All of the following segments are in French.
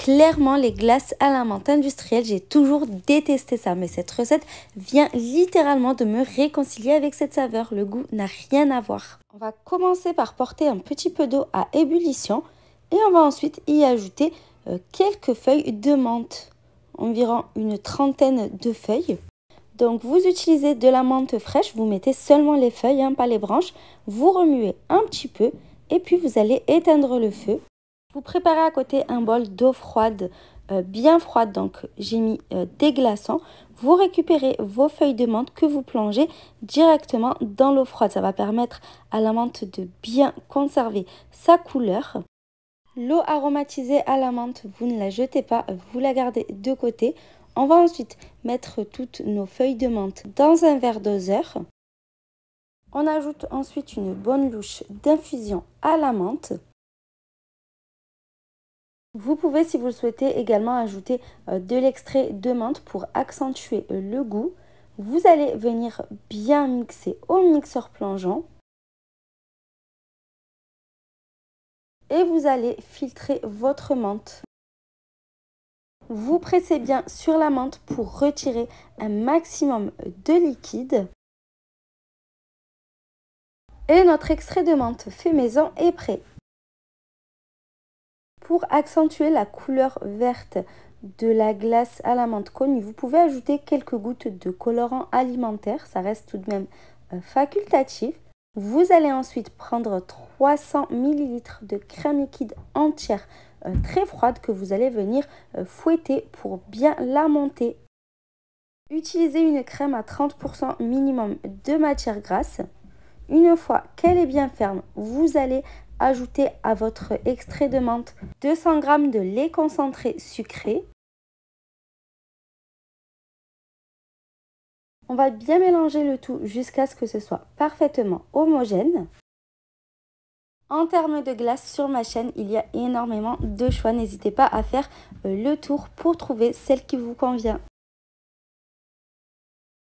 Clairement, les glaces à la menthe industrielle, j'ai toujours détesté ça. Mais cette recette vient littéralement de me réconcilier avec cette saveur. Le goût n'a rien à voir. On va commencer par porter un petit peu d'eau à ébullition. Et on va ensuite y ajouter quelques feuilles de menthe. Environ une trentaine de feuilles. Donc vous utilisez de la menthe fraîche. Vous mettez seulement les feuilles, pas les branches. Vous remuez un petit peu. Et puis vous allez éteindre le feu. Vous préparez à côté un bol d'eau froide, bien froide, donc j'ai mis des glaçons. Vous récupérez vos feuilles de menthe que vous plongez directement dans l'eau froide. Ça va permettre à la menthe de bien conserver sa couleur. L'eau aromatisée à la menthe, vous ne la jetez pas, vous la gardez de côté. On va ensuite mettre toutes nos feuilles de menthe dans un verre doseur. On ajoute ensuite une bonne louche d'infusion à la menthe. Vous pouvez, si vous le souhaitez, également ajouter de l'extrait de menthe pour accentuer le goût. Vous allez venir bien mixer au mixeur plongeant. Et vous allez filtrer votre menthe. Vous pressez bien sur la menthe pour retirer un maximum de liquide. Et notre extrait de menthe fait maison est prêt. Pour accentuer la couleur verte de la glace à la menthe connue, vous pouvez ajouter quelques gouttes de colorant alimentaire. Ça reste tout de même facultatif. Vous allez ensuite prendre 300 ml de crème liquide entière très froide que vous allez venir fouetter pour bien la monter. Utilisez une crème à 30% minimum de matière grasse. Une fois qu'elle est bien ferme, vous allez ajouter à votre extrait de menthe 200 g de lait concentré sucré. On va bien mélanger le tout jusqu'à ce que ce soit parfaitement homogène. En termes de glace, sur ma chaîne, il y a énormément de choix. N'hésitez pas à faire le tour pour trouver celle qui vous convient.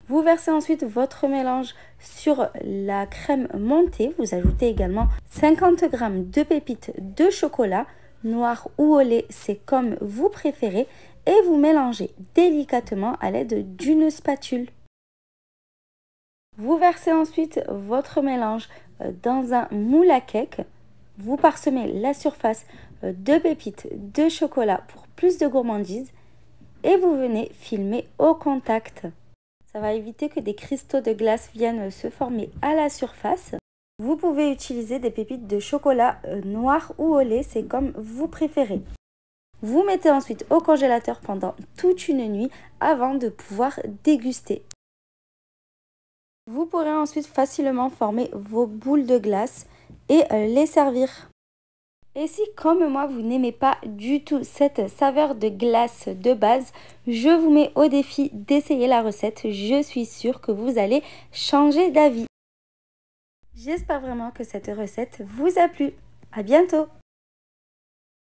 Vous versez ensuite votre mélange sur la crème montée. Vous ajoutez également 50 g de pépites de chocolat, noir ou au lait, c'est comme vous préférez. Et vous mélangez délicatement à l'aide d'une spatule. Vous versez ensuite votre mélange dans un moule à cake. Vous parsemez la surface de pépites de chocolat pour plus de gourmandise. Et vous venez filmer au contact. Ça va éviter que des cristaux de glace viennent se former à la surface. Vous pouvez utiliser des pépites de chocolat noir ou au lait, c'est comme vous préférez. Vous mettez ensuite au congélateur pendant toute une nuit avant de pouvoir déguster. Vous pourrez ensuite facilement former vos boules de glace et les servir. Et si, comme moi, vous n'aimez pas du tout cette saveur de glace de base, je vous mets au défi d'essayer la recette. Je suis sûre que vous allez changer d'avis. J'espère vraiment que cette recette vous a plu. À bientôt!